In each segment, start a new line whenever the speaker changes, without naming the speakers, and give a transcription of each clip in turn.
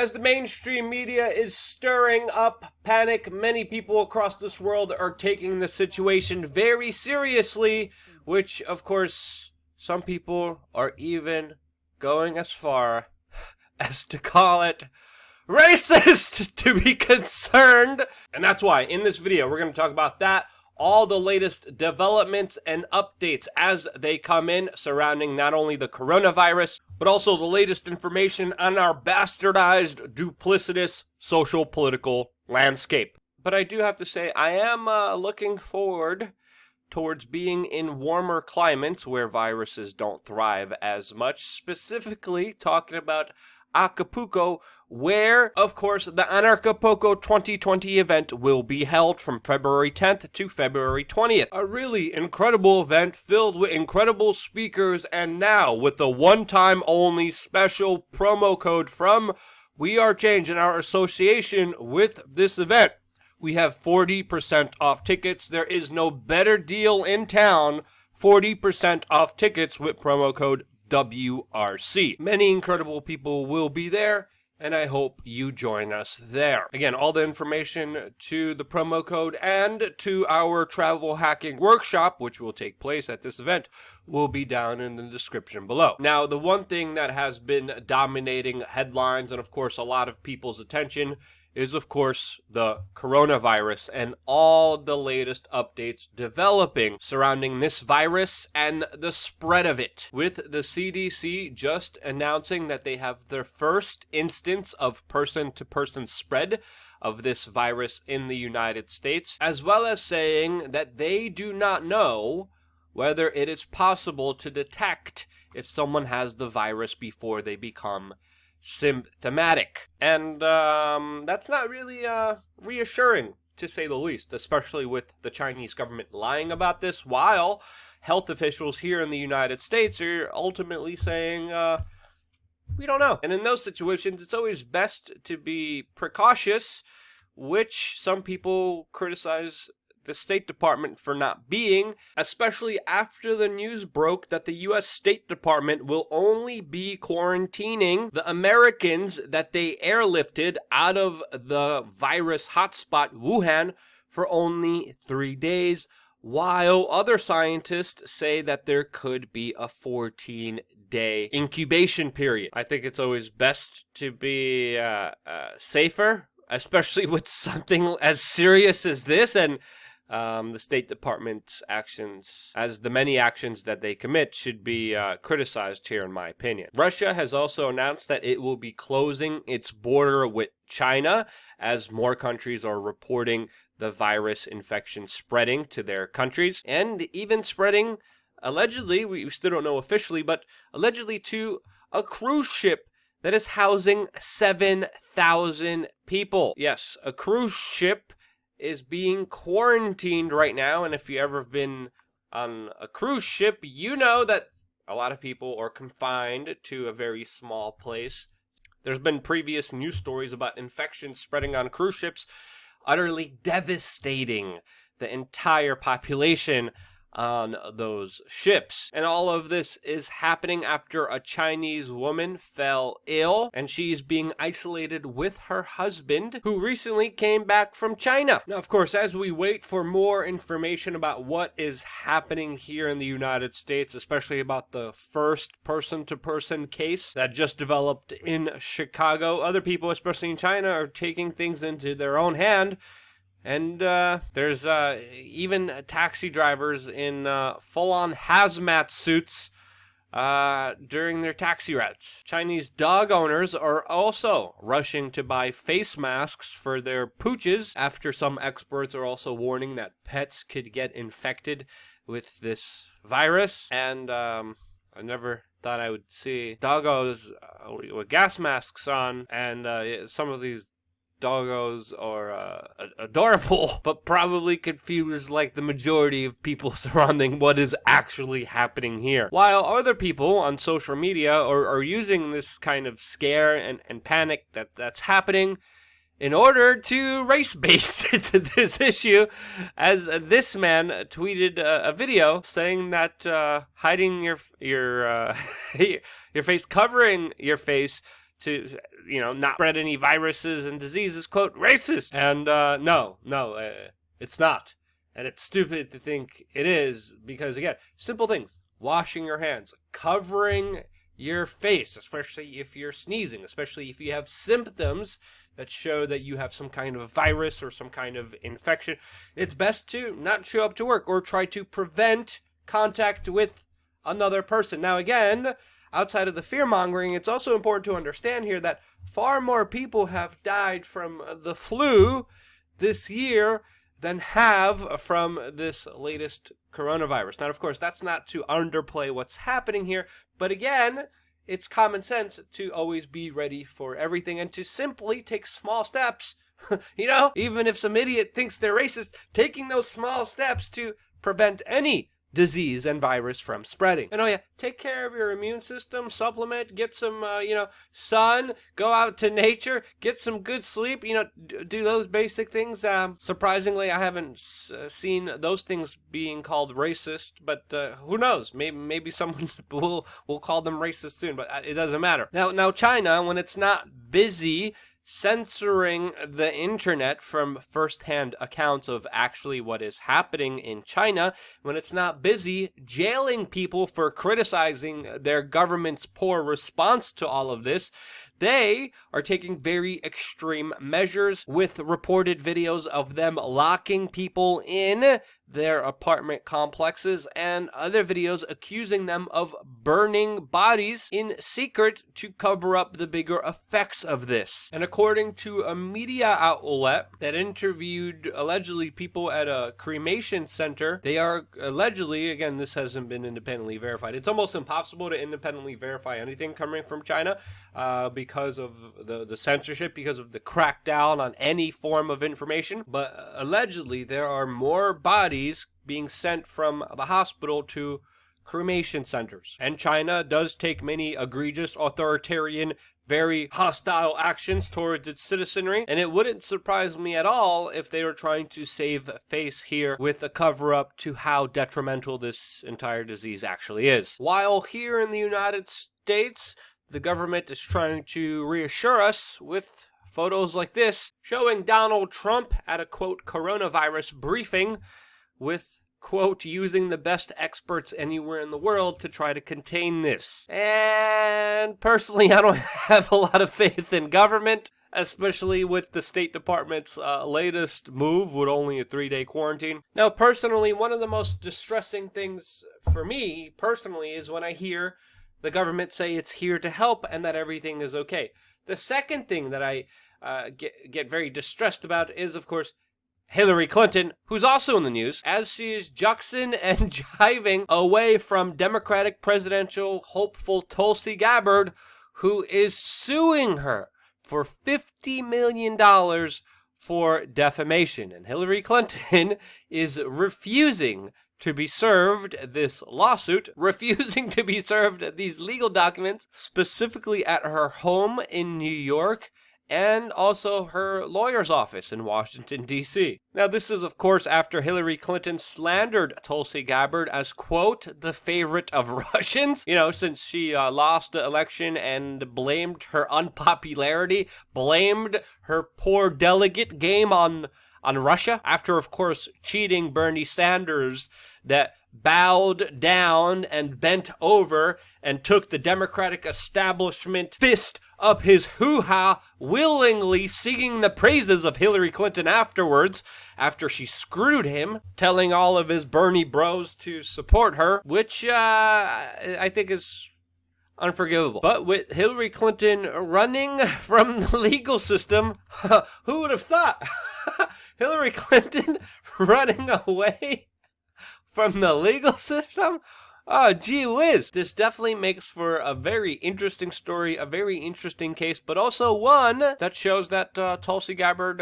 as the mainstream media is stirring up panic, many people across this world are taking the situation very seriously, which, of course, some people are even going as far as to call it racist to be concerned. And that's why in this video we're going to talk about that, all the latest developments and updates as they come in surrounding not only the coronavirus, but also the latest information on our bastardized, duplicitous social political landscape. But I do have to say, I am looking forward towards being in warmer climates where viruses don't thrive as much, specifically talking about Acapulco, where, of course, the Anarchapulco 2020 event will be held from February 10th to February 20th. A really incredible event filled with incredible speakers, and now with a one-time only special promo code from We Are Change in our association with this event. We have 40% off tickets. There is no better deal in town. 40% off tickets with promo code WRC. Many incredible people will be there, and I hope you join us there. Again, all the information to the promo code and to our travel hacking workshop, which will take place at this event, will be down in the description below. Now, the one thing that has been dominating headlines and, of course, a lot of people's attention is, of course, the coronavirus and all the latest updates developing surrounding this virus and the spread of it, with the CDC just announcing that they have their first instance of person-to-person spread of this virus in the United States, as well as saying that they do not know whether it is possible to detect if someone has the virus before they become symptomatic. And that's not really reassuring, to say the least, especially with the Chinese government lying about this, while health officials here in the United States are ultimately saying, we don't know. And in those situations, it's always best to be precautious, which some people criticize the State Department for not being, especially after the news broke that the U.S. State Department will only be quarantining the Americans that they airlifted out of the virus hotspot Wuhan for only 3 days, while other scientists say that there could be a 14-day incubation period. I think it's always best to be safer, especially with something as serious as this, and the State Department's actions, as the many actions that they commit, should be criticized here, in my opinion. Russia has also announced that it will be closing its border with China as more countries are reporting the virus infection spreading to their countries, and even spreading, allegedly, we still don't know officially, but allegedly to a cruise ship that is housing 7,000 people. Yes, a cruise ship is being quarantined right now, and if you ever have been on a cruise ship, you know that a lot of people are confined to a very small place. There's been previous news stories about infections spreading on cruise ships, utterly devastating the entire population on those ships. And all of this is happening after a Chinese woman fell ill, and she's being isolated with her husband, who recently came back from China. Now, of course, as we wait for more information about what is happening here in the United States, especially about the first person-to-person case that just developed in Chicago, other people, especially in China, are taking things into their own hand. And there's even taxi drivers in full-on hazmat suits during their taxi routes. Chinese dog owners are also rushing to buy face masks for their pooches, after some experts are also warning that pets could get infected with this virus. And I never thought I would see doggos with gas masks on, and some of these doggos are adorable, but probably confused like the majority of people surrounding what is actually happening here. While other people on social media are using this kind of scare and panic that's happening in order to race bait this issue, as this man tweeted a video saying that hiding your face, covering your face, to, not spread any viruses and diseases, quote, racist. And no, it's not. And it's stupid to think it is because, again, simple things. Washing your hands, covering your face, especially if you're sneezing, especially if you have symptoms that show that you have some kind of virus or some kind of infection. It's best to not show up to work or try to prevent contact with another person. Now, again, outside of the fear-mongering, it's also important to understand here that far more people have died from the flu this year than have from this latest coronavirus. Now, of course, that's not to underplay what's happening here, but again, it's common sense to always be ready for everything and to simply take small steps. Even if some idiot thinks they're racist, taking those small steps to prevent any disease and virus from spreading. And take care of your immune system, supplement, get some, sun, go out to nature, get some good sleep, do those basic things. Surprisingly, I haven't seen those things being called racist, but who knows? Maybe someone will call them racist soon, but it doesn't matter. Now China, when it's not busy censoring the internet from first-hand accounts of actually what is happening in China, when it's not busy jailing people for criticizing their government's poor response to all of this, they are taking very extreme measures with reported videos of them locking people in their apartment complexes and other videos accusing them of burning bodies in secret to cover up the bigger effects of this. And according to a media outlet that interviewed allegedly people at a cremation center, they are allegedly, again, this hasn't been independently verified. It's almost impossible to independently verify anything coming from China because of the censorship, because of the crackdown on any form of information. But allegedly, there are more bodies being sent from the hospital to cremation centers. And China does take many egregious, authoritarian, very hostile actions towards its citizenry, and it wouldn't surprise me at all if they were trying to save face here with a cover-up to how detrimental this entire disease actually is. While here in the United States, the government is trying to reassure us with photos like this, showing Donald Trump at a, quote, coronavirus briefing with, quote, using the best experts anywhere in the world to try to contain this. And personally, I don't have a lot of faith in government, especially with the State Department's latest move with only a 3-day quarantine. Now, personally, one of the most distressing things for me, personally, is when I hear the government say it's here to help and that everything is okay. The second thing that I get very distressed about is, of course, Hillary Clinton, who's also in the news, as she is juxing and jiving away from Democratic presidential hopeful Tulsi Gabbard, who is suing her for $50 million for defamation. And Hillary Clinton is refusing to be served this lawsuit, refusing to be served these legal documents, specifically at her home in New York, and also her lawyer's office in Washington, D.C. Now, this is, of course, after Hillary Clinton slandered Tulsi Gabbard as, quote, the favorite of Russians, since she lost the election and blamed her unpopularity, blamed her poor delegate game on Russia, after, of course, cheating Bernie Sanders that bowed down and bent over and took the Democratic establishment fist up his hoo-ha, willingly singing the praises of Hillary Clinton afterwards, after she screwed him, telling all of his Bernie bros to support her, which I think is unforgivable. But with Hillary Clinton running from the legal system, who would have thought? Hillary Clinton running away from the legal system? Oh, gee whiz. This definitely makes for a very interesting story, a very interesting case, but also one that shows that Tulsi Gabbard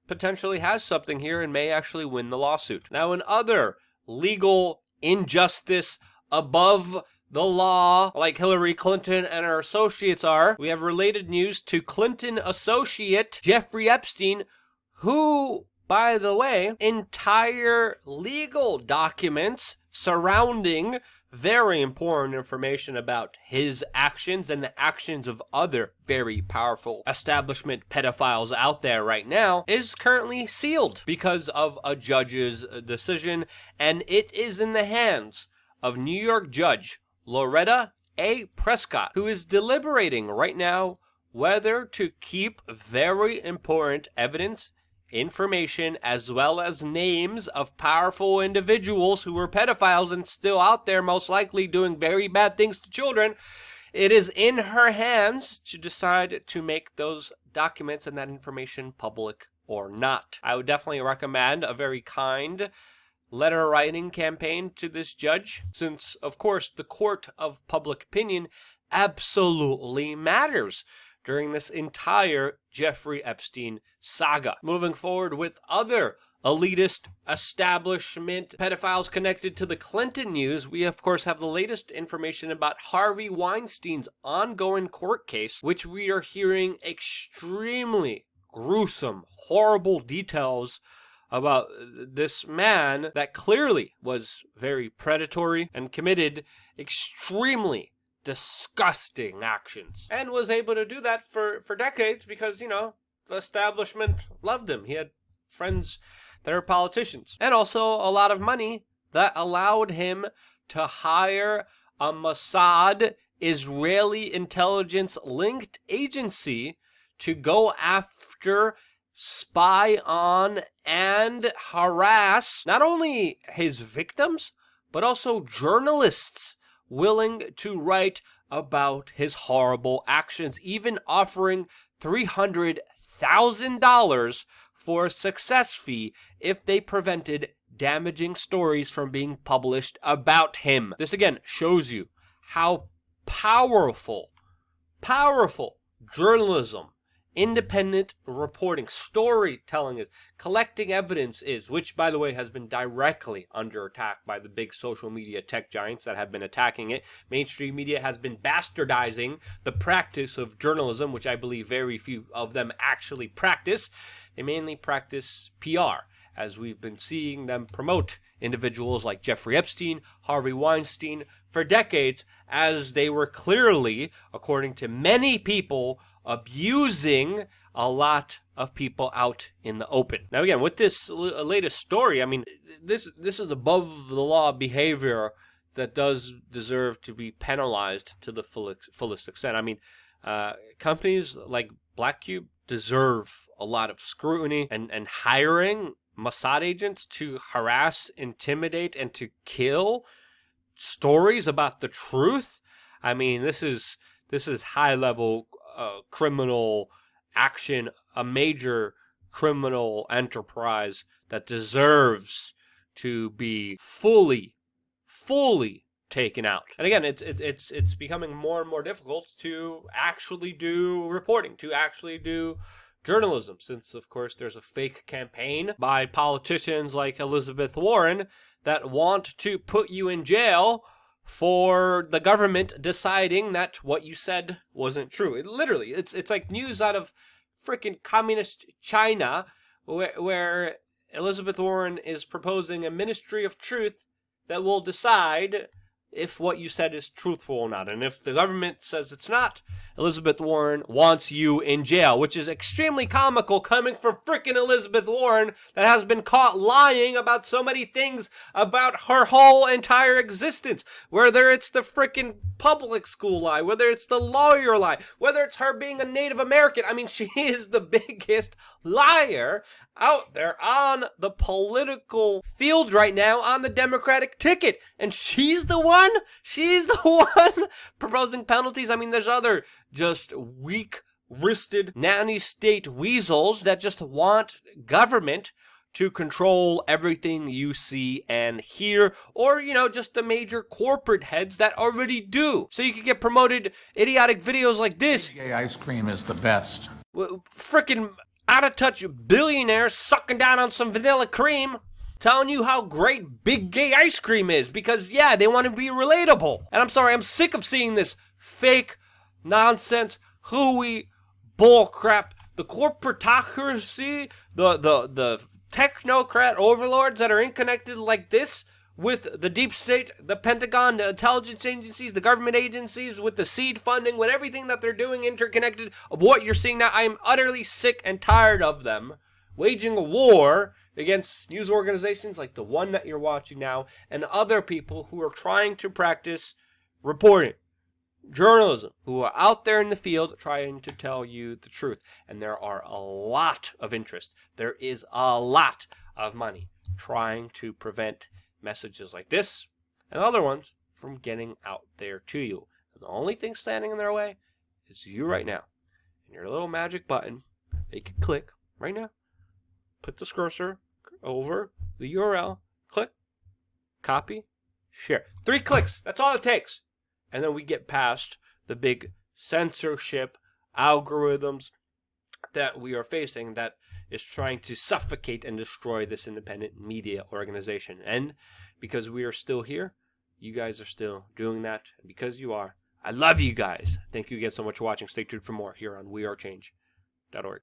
potentially has something here and may actually win the lawsuit. Now, in other legal injustice above the law, like Hillary Clinton and her associates are, we have related news to Clinton associate Jeffrey Epstein, who by the way, entire legal documents surrounding very important information about his actions and the actions of other very powerful establishment pedophiles out there right now is currently sealed because of a judge's decision, and it is in the hands of New York Judge Loretta A. Prescott, who is deliberating right now whether to keep very important evidence, information, as well as names of powerful individuals who were pedophiles and still out there most likely doing very bad things to children. It is in her hands to decide to make those documents and that information public or not. I would definitely recommend a very kind letter writing campaign to this judge, since, of course, the court of public opinion absolutely matters during this entire Jeffrey Epstein saga. Moving forward with other elitist establishment pedophiles connected to the Clinton news, we of course have the latest information about Harvey Weinstein's ongoing court case, which we are hearing extremely gruesome, horrible details about this man that clearly was very predatory and committed extremely disgusting actions, and was able to do that for decades because, you know, the establishment loved him. He had friends that are politicians, and also a lot of money that allowed him to hire a Mossad Israeli intelligence-linked agency to go after, spy on, and harass not only his victims, but also journalists willing to write about his horrible actions, even offering $300,000 for a success fee if they prevented damaging stories from being published about him. This again shows you how powerful journalism, independent reporting, storytelling is, collecting evidence is, which, by the way, has been directly under attack by the big social media tech giants that have been attacking it. Mainstream media has been bastardizing the practice of journalism, which I believe very few of them actually practice. They mainly practice PR, as we've been seeing them promote individuals like Jeffrey Epstein, Harvey Weinstein for decades, as they were clearly, according to many people, abusing a lot of people out in the open. Now again, with this latest story, I mean, this is above the law behavior that does deserve to be penalized to the fullest extent. I mean, companies like Black Cube deserve a lot of scrutiny, and hiring Mossad agents to harass, intimidate, and to kill stories about the truth. I mean, this is high-level criminal action, a major criminal enterprise that deserves to be fully taken out. And again, it's becoming more and more difficult to actually do reporting, to actually do journalism, since of course there's a fake campaign by politicians like Elizabeth Warren that want to put you in jail for the government deciding that what you said wasn't true. It's like news out of freaking communist China, where Elizabeth Warren is proposing a ministry of truth that will decide if what you said is truthful or not. And if the government says it's not, Elizabeth Warren wants you in jail, which is extremely comical coming from freaking Elizabeth Warren that has been caught lying about so many things about her whole entire existence. Whether it's the freaking public school lie, whether it's the lawyer lie, whether it's her being a Native American. I mean, she is the biggest liar out there on the political field right now on the Democratic ticket. And she's the one proposing penalties. I mean, there's other just weak-wristed nanny state weasels that just want government to control everything you see and hear, or, you know, just the major corporate heads that already do. So you can get promoted idiotic videos like this.
Gay ice cream is the best.
Frickin' out-of-touch billionaires sucking down on some vanilla cream, telling you how great big gay ice cream is, because, yeah, they want to be relatable. And I'm sorry, I'm sick of seeing this fake nonsense, hooey bullcrap. The corporatocracy, the technocrat overlords that are connected like this with the deep state, the Pentagon, the intelligence agencies, the government agencies, with the seed funding, with everything that they're doing interconnected of what you're seeing now. I am utterly sick and tired of them waging a war against news organizations like the one that you're watching now and other people who are trying to practice reporting, journalism, who are out there in the field trying to tell you the truth. And there are a lot of interest. There is a lot of money trying to prevent messages like this and other ones from getting out there to you. And the only thing standing in their way is you right now. And your little magic button, they can click right now. Put the cursor over the URL, click, copy, share. 3 clicks, that's all it takes. And then we get past the big censorship algorithms that we are facing that is trying to suffocate and destroy this independent media organization. And because we are still here, you guys are still doing that. And because you are, I love you guys. Thank you again so much for watching. Stay tuned for more here on wearechange.org.